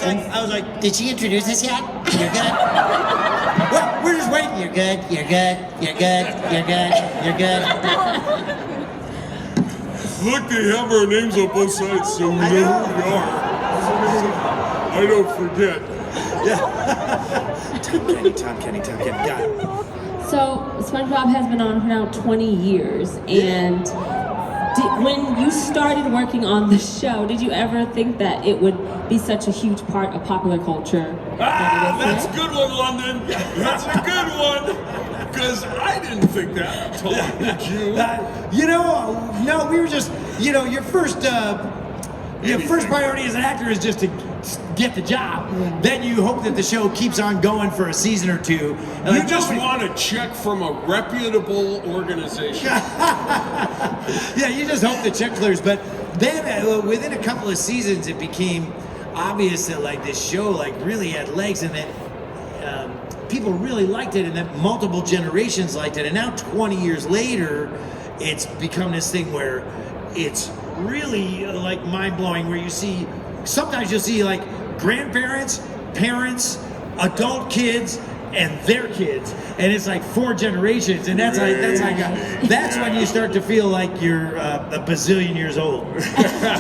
I was like, did she introduce us yet? You're good? Well, we're just waiting. You're good, you're good, you're good, you're good, you're good. Look, they have our names on both sides, so we know who we are. I don't forget. Tom Kenny, got it. So SpongeBob has been on for now 20 years, and when you started working on the show, did you ever think that it would be such a huge part of popular culture? That's a good one, London. That's a good one. Because I didn't think that. Tom, did you? No, we were just, your first priority as an actor is just to get the job. Yeah. Then you hope that the show keeps on going for a season or two. You just want a check from a reputable organization. Yeah, you just hope the check clears. But then within a couple of seasons, it became obvious that this show really had legs, and that people really liked it, and that multiple generations liked it. And now 20 years later, it's become this thing where it's really mind-blowing, where sometimes you'll see grandparents, parents, adult kids, and their kids, and it's 4 generations, and that's when you start to feel like you're a bazillion years old.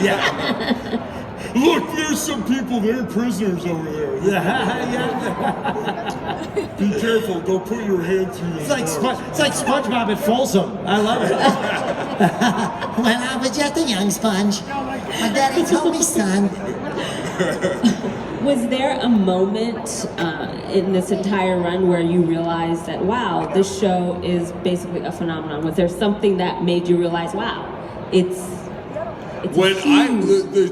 Yeah. Look, there's some people, they're prisoners over there. Be careful, don't put your hand through the door. It's like SpongeBob at Folsom. I love it. When I was just a young sponge, my daddy told me, son. Was there a moment in this entire run where you realized that, wow, this show is basically a phenomenon? Was there something that made you realize, wow, it's when huge...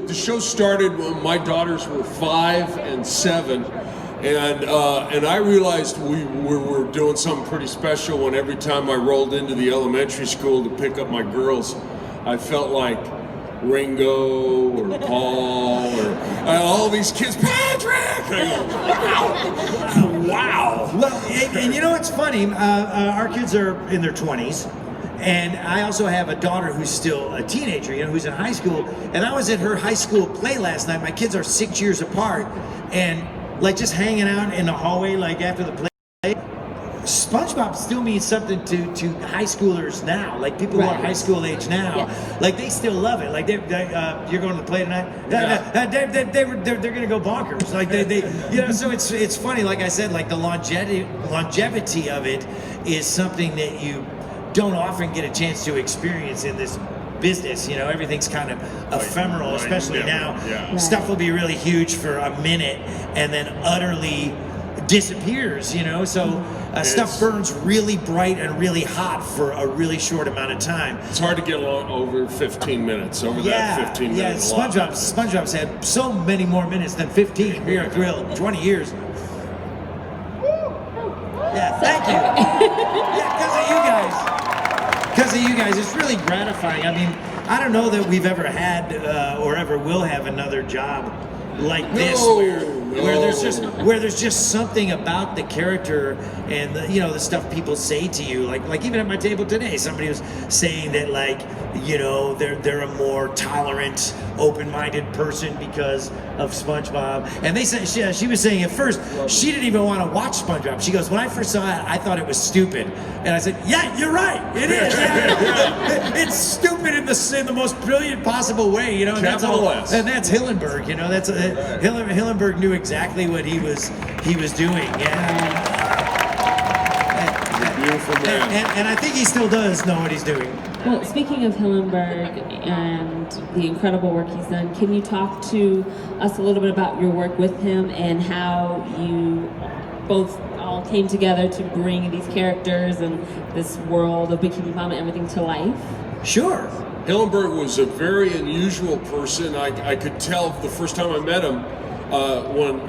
the show started when my daughters were 5 and 7, and I realized we were doing something pretty special when every time I rolled into the elementary school to pick up my girls, I felt like Ringo or Paul or all these kids, Patrick! I go, wow! Well, and it's funny, our kids are in their 20s, and I also have a daughter who's still a teenager, who's in high school, and I was at her high school play last night. My kids are 6 years apart, and just hanging out in the hallway after the play, SpongeBob still means something to high schoolers now, people who are high school age now. Yeah. They still love it. You're going to the play tonight. Yeah. They're going to go bonkers. So it's funny. Like I said, the longevity of it is something that you don't often get a chance to experience in this business. Everything's kind of ephemeral, especially now. Yeah. Right. Stuff will be really huge for a minute and then utterly disappears, so stuff burns really bright and really hot for a really short amount of time. It's hard to get along over 15 minutes, that 15 minutes. SpongeBob's had so many more minutes than 15 here at Grill, 20 years. Yeah, thank you. Yeah, because of you guys, it's really gratifying. I mean, I don't know that we've ever had or ever will have another job like this where there's just something about the character and the stuff people say to you, like even at my table today, somebody was saying that they're a more tolerant, open-minded person because of SpongeBob. And they said she was saying at first she didn't even want to watch SpongeBob. She goes, when I first saw it, I thought it was stupid. And I said, yeah, you're right, it is. It's stupid in the most brilliant possible way, and that's Hillenberg. That's Hillenberg knew exactly what he was doing. Yeah. Beautiful man. And I think he still does know what he's doing. Well, speaking of Hillenberg and the incredible work he's done, can you talk to us a little bit about your work with him and how you both all came together to bring these characters and this world of Bikini Mom and everything to life? Sure. Hillenberg was a very unusual person. I could tell the first time I met him when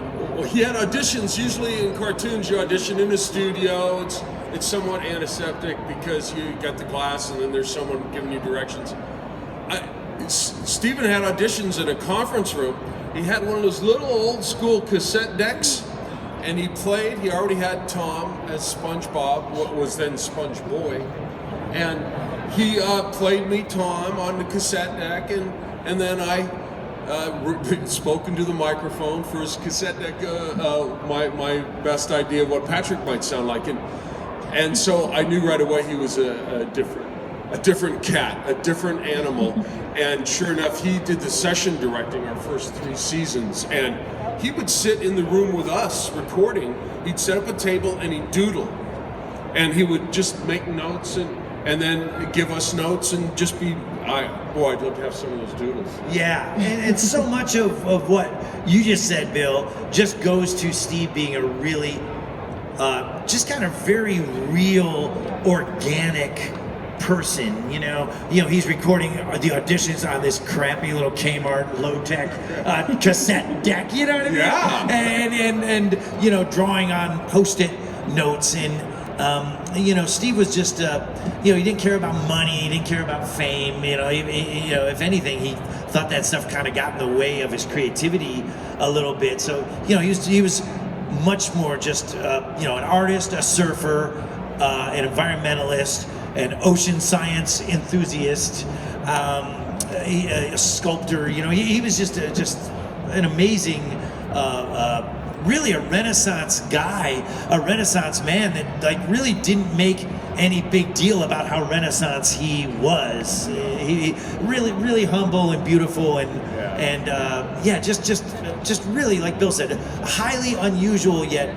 he had auditions. Usually in cartoons, you audition in a studio. It's somewhat antiseptic because you got the glass and then there's someone giving you directions. Steven had auditions in a conference room. He had one of those little old school cassette decks, and he already had Tom as SpongeBob, what was then Sponge Boy, and he played me Tom on the cassette deck, and then I spoken to the microphone for his cassette deck, my best idea of what Patrick might sound like, and so I knew right away he was a different cat, a different animal, and sure enough, he did the session directing our first 3 seasons, and he would sit in the room with us recording. He'd set up a table and he'd doodle, and he would just make notes and then give us notes and just be, I'd love to have some of those doodles. Yeah, and so much of what you just said, Bill, just goes to Steve being a really, just kind of very real, organic person, you know, he's recording the auditions on this crappy little Kmart low-tech cassette deck, you know what I mean? Yeah. And drawing on Post-it notes, and Steve was just, he didn't care about money, he didn't care about fame, if anything, he thought that stuff kind of got in the way of his creativity a little bit. So, he was much more just, an artist, a surfer, an environmentalist, an ocean science enthusiast, a sculptor. He was just an amazing, really a Renaissance guy, a Renaissance man that really didn't make any big deal about how Renaissance he was. He really, really humble and beautiful, and just really, like Bill said, highly unusual, yet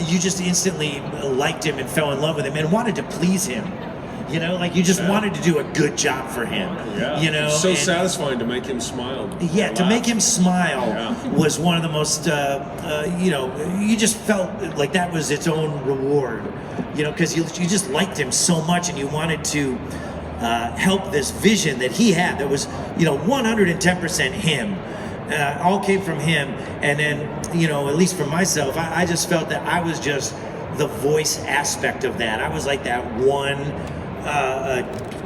you just instantly liked him and fell in love with him and wanted to please him. You just wanted to do a good job for him. Yeah. So satisfying to make him smile. Yeah, to make him smile was one of the most, you just felt like that was its own reward, because you just liked him so much and you wanted to help this vision that he had that was, 110% him. All came from him, and then, at least for myself, I just felt that I was just the voice aspect of that. I was like that one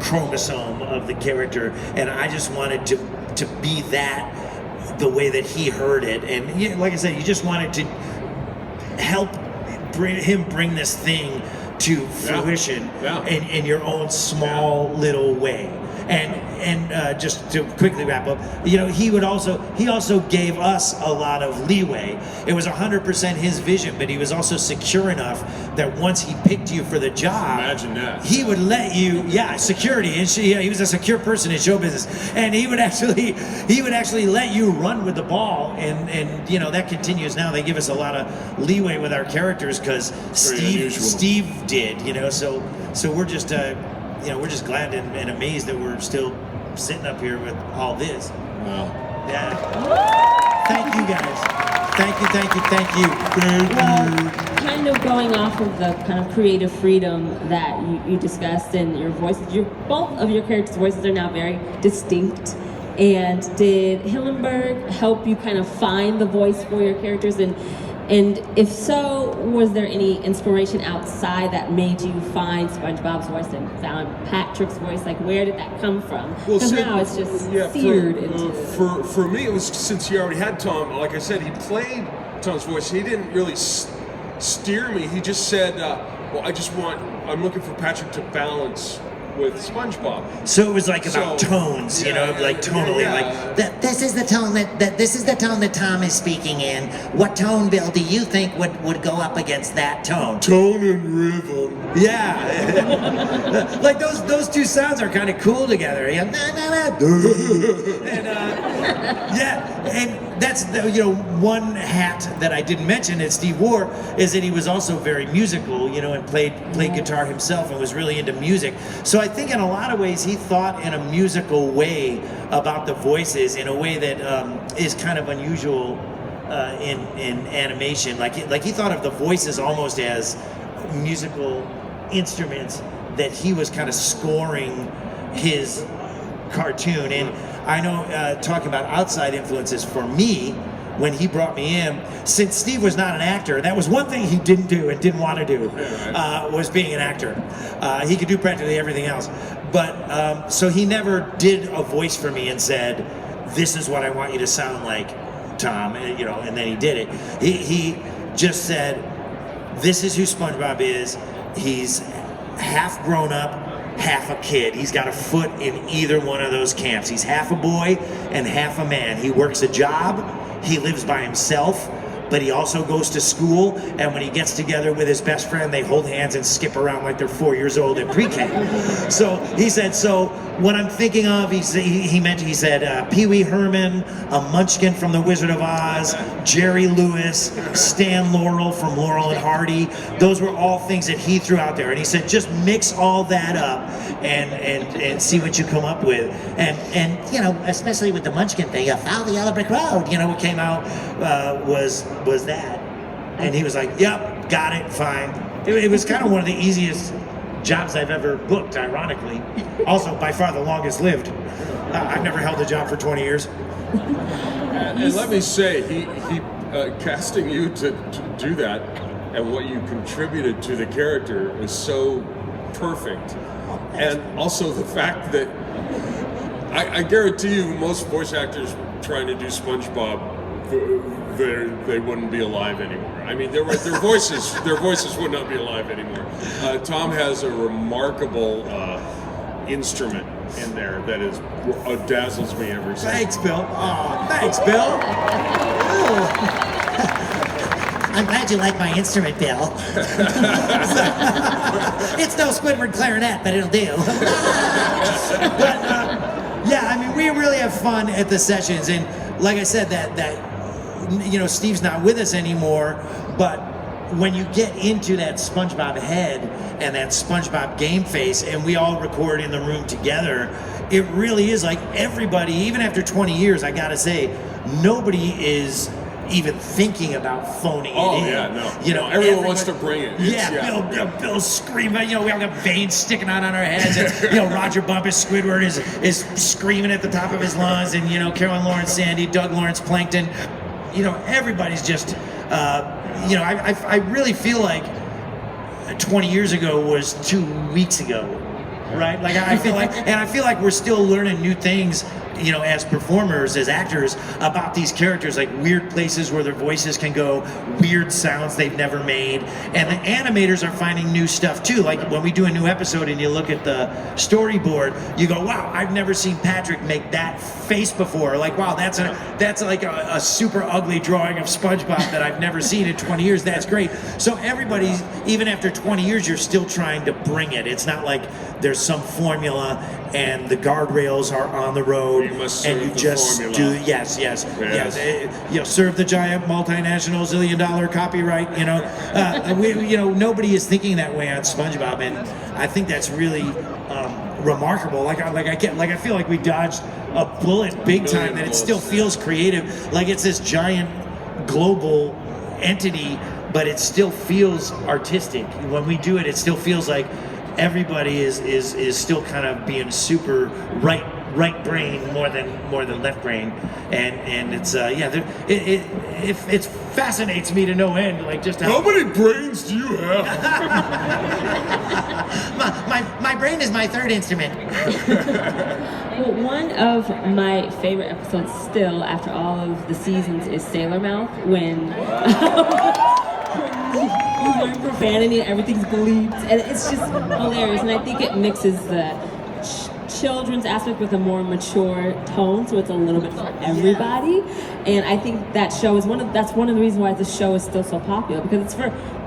chromosome of the character, and I just wanted to be that the way that he heard it. And like I said, you just wanted to help bring this thing to fruition in your own small little way. And just to quickly wrap up, he also gave us a lot of leeway. It was 100% his vision, but he was also secure enough that once he picked you for the job, imagine that, he would let you, security. And he was a secure person in show business, and he would actually let you run with the ball, and that continues now. They give us a lot of leeway with our characters because Steve did, so we're just. We're just glad and amazed that we're still sitting up here with all this. Wow. Yeah. Thank you, guys. Thank you. Well, kind of going off of the kind of creative freedom that you discussed in your voices, both of your characters' voices are now very distinct. And did Hillenberg help you kind of find the voice for your characters? And if so, was there any inspiration outside that made you find Spongebob's voice and found Patrick's voice? Like, where did that come from? Because now it's just seared into... For me, it was since he already had Tom. Like I said, he played Tom's voice. He didn't really steer me. He just said, I'm looking for Patrick to balance with Spongebob. So it was like about tones, like tonally, like this is the tone that Tom is speaking in. What tone, Bill, do you think would go up against that tone? Tone and rhythm. Yeah, like those two sounds are kind of cool together. And and that's one hat that I didn't mention that Steve wore is that he was also very musical, and played guitar himself and was really into music. So I think in a lot of ways he thought in a musical way about the voices in a way that is kind of unusual in animation. Like he thought of the voices almost as musical instruments that he was kind of scoring his cartoon. And I know, talking about outside influences for me, when he brought me in, since Steve was not an actor, that was one thing he didn't do and didn't want to do, was being an actor. He could do practically everything else. But, so he never did a voice for me and said, this is what I want you to sound like, Tom, and then he did it. He just said, this is who SpongeBob is. He's half grown up, half a kid. He's got a foot in either one of those camps. He's half a boy and half a man. He works a job, he lives by himself, but he also goes to school, and when he gets together with his best friend, they hold hands and skip around like they're 4 years old in pre-K. So he said, so what I'm thinking of, he said Pee Wee Herman, a Munchkin from The Wizard of Oz, Jerry Lewis, Stan Laurel from Laurel and Hardy. Those were all things that he threw out there, and he said, just mix all that up and see what you come up with. And you know, especially with the Munchkin thing, Follow the Yellow Brick Road, you know, what came out was that. And he was like, yep, got it, fine. It was kind of one of the easiest jobs I've ever booked, ironically. Also, by far the longest lived. I've never held a job for 20 years. And let me say, he casting you to do that and what you contributed to the character is so perfect. And also the fact that I guarantee you most voice actors trying to do Spongebob, they wouldn't be alive anymore. I mean, their voices would not be alive anymore. Tom has a remarkable instrument in there that is dazzles me every time. Thanks, Bill. Oh, thanks, Bill. I'm glad you like my instrument, Bill. It's no Squidward clarinet, but it'll do. But yeah, I mean, we really have fun at the sessions, and like I said, that you know, Steve's not with us anymore, but when you get into that SpongeBob head and that SpongeBob game face, and we all record in the room together, it really is like everybody, even after 20 years, I gotta say, nobody is even thinking about phoning it in. Oh yeah, no. You know, everyone wants to bring it. Bill's screaming. You know, we all got veins sticking out on our heads. And, you know, Roger Bumpus Squidward is screaming at the top of his lungs, and you know, Carolyn Lawrence Sandy, Doug Lawrence Plankton. You know, everybody's just. You know, I really feel like 20 years ago was 2 weeks ago, right? Like I feel like we're still learning new things, you know, as performers, as actors, about these characters, like weird places where their voices can go, weird sounds they've never made, and the animators are finding new stuff too. Like when we do a new episode and you look at the storyboard, you go, wow, I've never seen Patrick make that face before. Like, wow, that's like a super ugly drawing of SpongeBob that I've never seen in 20 years. That's great. So everybody's, even after 20 years, you're still trying to bring it. It's not like there's some formula and the guardrails are on the road. You must and serve you the just formula. do yes. You know, serve the giant multinational $1 zillion copyright. You know, nobody is thinking that way on SpongeBob, and I think that's really remarkable. Like I feel like we dodged a bullet big time. That it still feels creative. Like it's this giant global entity, but it still feels artistic. When we do it, it still feels like everybody is still kind of being super right brain more than left brain, and it's it fascinates me to no end, like just how many brains do you have? my brain is my third instrument. Well, one of my favorite episodes still after all of the seasons is Sailor Mouth, when you learn profanity and everything's bleeped, and it's just hilarious, and I think it mixes the children's aspect with a more mature tone, so it's a little bit for everybody. And I think that show is that's one of the reasons why this show is still so popular, because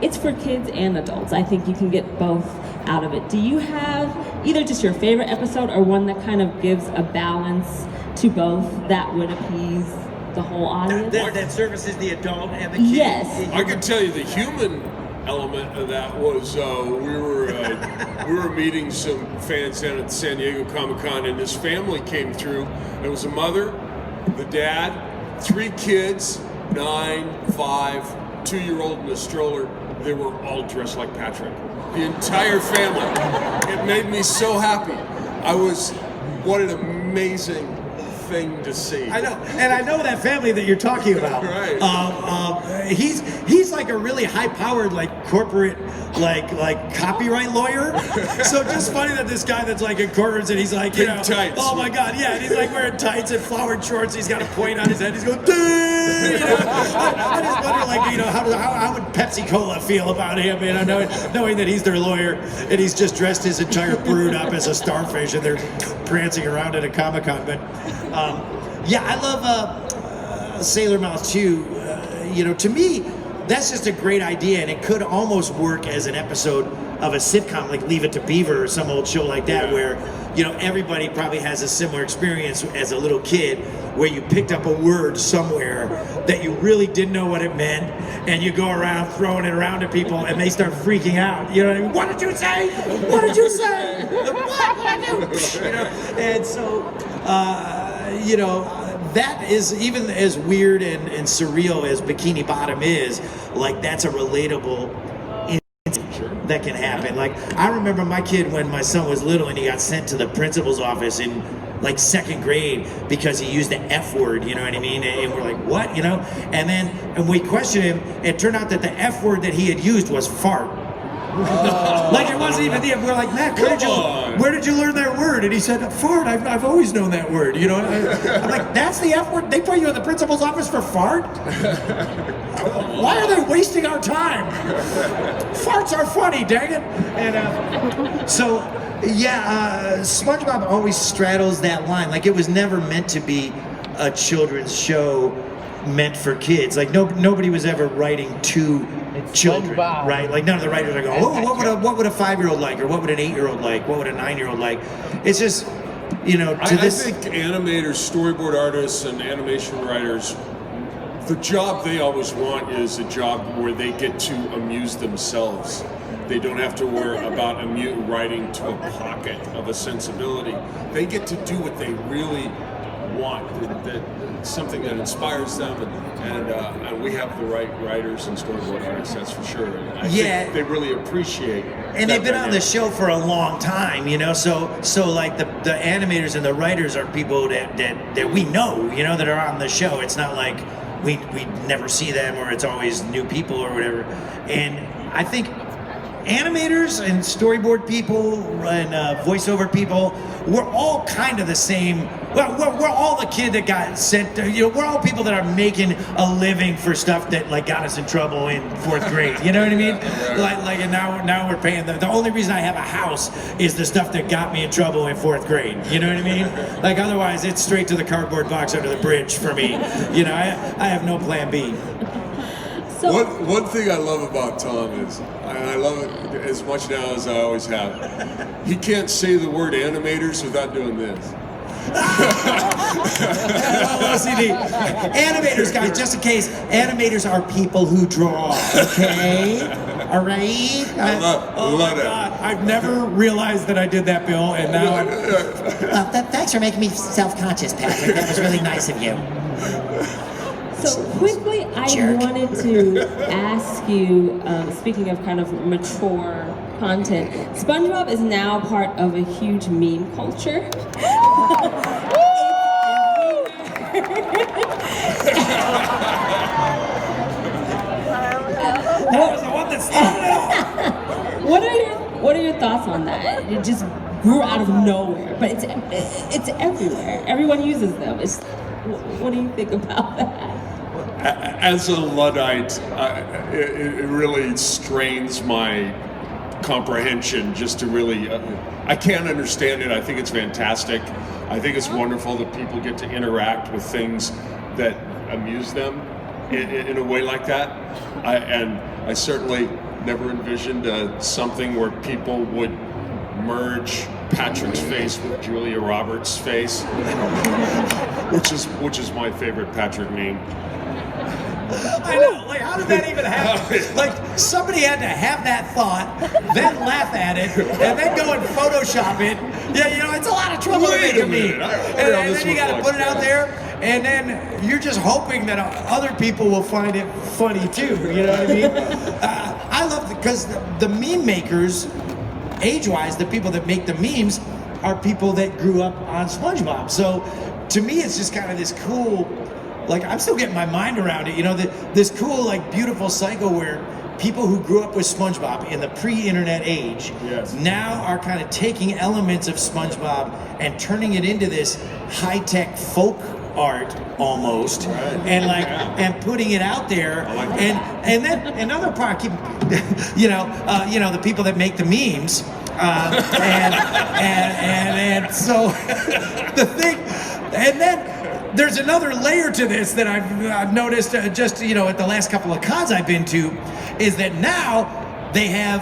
it's for kids and adults. I think you can get both out of it. Do you have either just your favorite episode or one that kind of gives a balance to both that would appease the whole audience? That services the adult and the kid? Yes. I can tell you the human element of that was we were meeting some fans down at the San Diego Comic-Con, and this family came through. There was a mother, the dad, 3 kids, 9, 5, 2-year-old in a stroller. They were all dressed like Patrick. The entire family. It made me so happy. What an amazing thing to see. I know, and I know that family that you're talking about. Right. He's like a really high-powered, like corporate, like copyright lawyer. So just funny that this guy that's like in corporates and he's like, you know, tights. oh my God, yeah, and he's like wearing tights and flowered shorts. He's got a point on his head. He's going, dude. You know? I just wonder, like, you know, how how would Pepsi Cola feel about him? You know, knowing that he's their lawyer and he's just dressed his entire brood up as a starfish and they're prancing around at a Comic-Con. But yeah, I love Sailor Mouse too. You know, to me, that's just a great idea, and it could almost work as an episode of a sitcom like Leave It to Beaver or some old show like that, where, you know, everybody probably has a similar experience as a little kid where you picked up a word somewhere that you really didn't know what it meant, and you go around throwing it around to people and they start freaking out. You know what I mean? What did you say? What did you say? What did I do? You know? And so, you know, that is, even as weird and surreal as Bikini Bottom is, like, that's a relatable incident that can happen. Like, I remember my kid when my son was little and he got sent to the principal's office in like 2nd grade because he used the F word, you know what I mean? And we're like, what, you know? And then, and we questioned him, it turned out that the F word that he had used was fart. Like, it wasn't even the, we're like, Matt, where did you learn that word? And he said, fart, I've always known that word, you know? I'm like, that's the F word? They put you in the principal's office for fart? Why are they wasting our time? Farts are funny, dang it. And so, yeah, SpongeBob always straddles that line. Like, it was never meant to be a children's show meant for kids. Like, nobody was ever writing to children, right? Like, none of the writers are going, oh, what would a 5-year-old like, or what would an 8-year-old like, what would a 9-year-old like? It's just, you know, I think animators, storyboard artists, and animation writers, the job they always want is a job where they get to amuse themselves. They don't have to worry about writing to a pocket of a sensibility. They get to do what they really want, something that inspires them, and we have the right writers and storyboard artists, that's for sure. And I think they really appreciate and they've been on the show for a long time, you know, so like the animators and the writers are people that we know, you know, that are on the show. It's not like we never see them, or it's always new people or whatever. And I think animators and storyboard people and voiceover people, we're all kind of the same. Well, we're all the kid that got sent, you know, we're all people that are making a living for stuff that, like, got us in trouble in 4th grade, you know what I mean? Like, and now we're paying the only reason I have a house is the stuff that got me in trouble in 4th grade, you know what I mean? Like, otherwise it's straight to the cardboard box under the bridge for me. You know, I have no plan B. So, one thing I love about Tom is, I love it as much now as I always have, he can't say the word animators without doing this. See, the animators, guys, just in case, animators are people who draw, okay? All right? Oh my God, I've never realized that I did that, Bill, and now thanks for making me self-conscious, Patrick. That was really nice of you. So quickly, I wanted to ask you, speaking of kind of mature content, SpongeBob is now part of a huge meme culture. That was the one that started it all. What are your thoughts on that? It just grew out of nowhere, but it's everywhere. Everyone uses them. What do you think about that? As a Luddite, it really strains my comprehension just to really, I can't understand it. I think it's fantastic. I think it's wonderful that people get to interact with things that amuse them in a way like that. And I certainly never envisioned something where people would merge Patrick's face with Julia Roberts' face, which is my favorite Patrick meme. I know, like, how did that even happen? Like, somebody had to have that thought, then laugh at it, and then go and Photoshop it. Yeah, you know, it's a lot of trouble to make a meme. And then you gotta put it out there, and then you're just hoping that other people will find it funny too, you know what I mean? I love it, because the meme makers, age-wise, the people that make the memes are people that grew up on SpongeBob. So, to me, it's just kind of this cool, like, I'm still getting my mind around it, you know, this cool, like, beautiful cycle where people who grew up with SpongeBob in the pre-internet age now are kind of taking elements of SpongeBob and turning it into this high-tech folk art almost, and like and putting it out there, and then another part, you know, the people that make the memes, and so the thing, and then. There's another layer to this that I've noticed just, you know, at the last couple of cons I've been to, is that now they have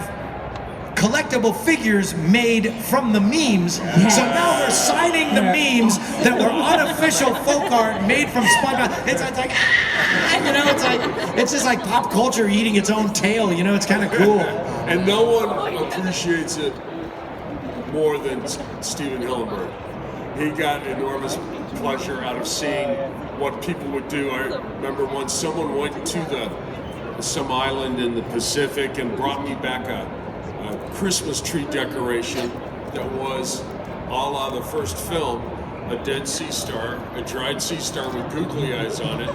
collectible figures made from the memes. So now they're signing the memes that were unofficial folk art made from Spongebob. It's like, you know, it's just like pop culture eating its own tail. You know, it's kind of cool. And no one appreciates it more than Steven Hillenberg. He got enormous pleasure out of seeing what people would do. I remember once someone went to some island in the Pacific and brought me back a Christmas tree decoration that was a la the first film, a dead sea star, a dried sea star with googly eyes on it,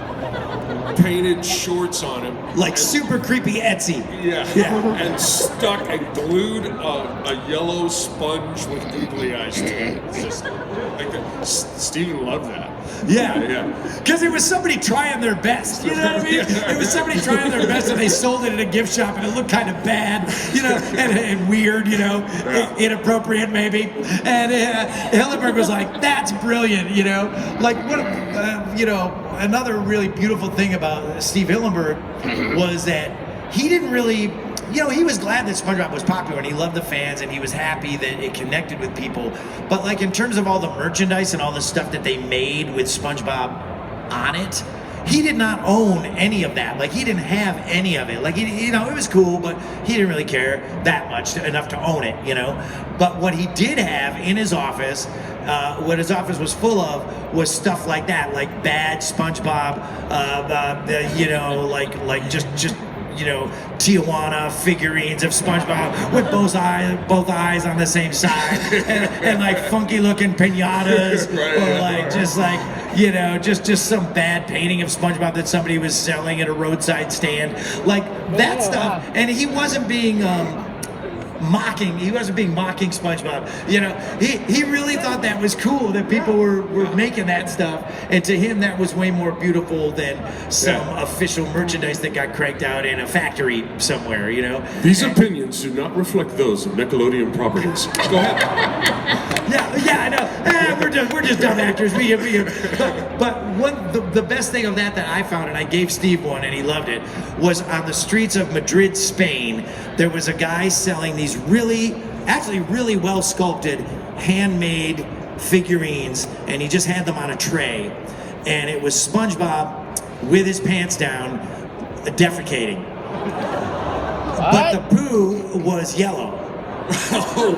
painted shorts on him. Like super creepy Etsy. Yeah. And stuck and glued a yellow sponge with googly eyes to it. It's just like Steven loved that. Yeah. Because it was somebody trying their best, you know what I mean? It was somebody trying their best, and they sold it at a gift shop, and it looked kind of bad, you know, and weird, you know, inappropriate maybe. And Hillenberg was like, "That's brilliant," you know. Like what, you know, another really beautiful thing about Steve Hillenberg was that he didn't really. You know, he was glad that SpongeBob was popular, and he loved the fans, and he was happy that it connected with people. But like in terms of all the merchandise and all the stuff that they made with SpongeBob on it, he did not own any of that. Like he didn't have any of it. Like you know, it was cool, but he didn't really care that much enough to own it. You know, but what he did have in his office, what his office was full of, was stuff like that, like bad SpongeBob, you know, like just. You know, Tijuana figurines of SpongeBob with both eyes on the same side, and like funky looking pinatas, or like just like, you know, just some bad painting of SpongeBob that somebody was selling at a roadside stand, like that stuff. And he wasn't being mocking SpongeBob, you know. He really thought that was cool that people were making that stuff, and to him that was way more beautiful than some official merchandise that got cranked out in a factory somewhere, you know. These opinions do not reflect those of Nickelodeon properties. Go ahead. Yeah, I know. We're just dumb actors. But the best thing of that I found, and I gave Steve one, and he loved it, was on the streets of Madrid, Spain. There was a guy selling these really well sculpted, handmade figurines, and he just had them on a tray, and it was SpongeBob with his pants down, defecating. But the poo was yellow.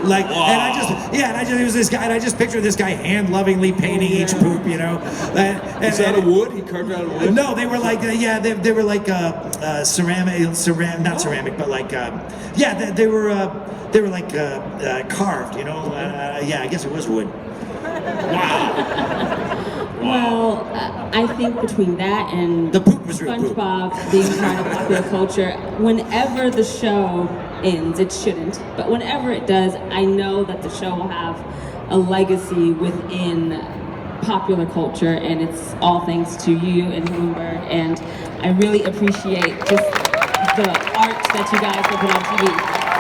Like, wow. And it was this guy, and I just pictured this guy hand-lovingly painting each poop, you know. Is that a wood? He carved out of wood? No, they were like, they were like ceramic, not ceramic, but like, they were like carved, you know. I guess it was wood. Wow. Well, I think between that and the poop was real poop. SpongeBob being part of popular culture, whenever the show ends, it shouldn't, but whenever it does, I know that the show will have a legacy within popular culture, and it's all thanks to you and Hillenberg, and I really appreciate just the art that you guys have put on TV.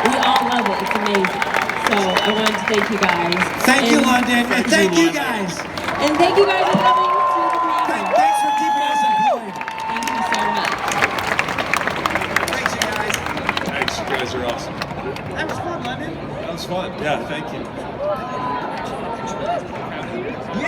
We all love it, it's amazing. So I wanted to thank you guys. Thank you, London, and thank you guys. And thank you guys for coming to the panel. Thanks for keeping us employed. Thank you so much. Thanks, you guys. Thanks, you guys are awesome. That was fun, London. That was fun. Yeah, thank you.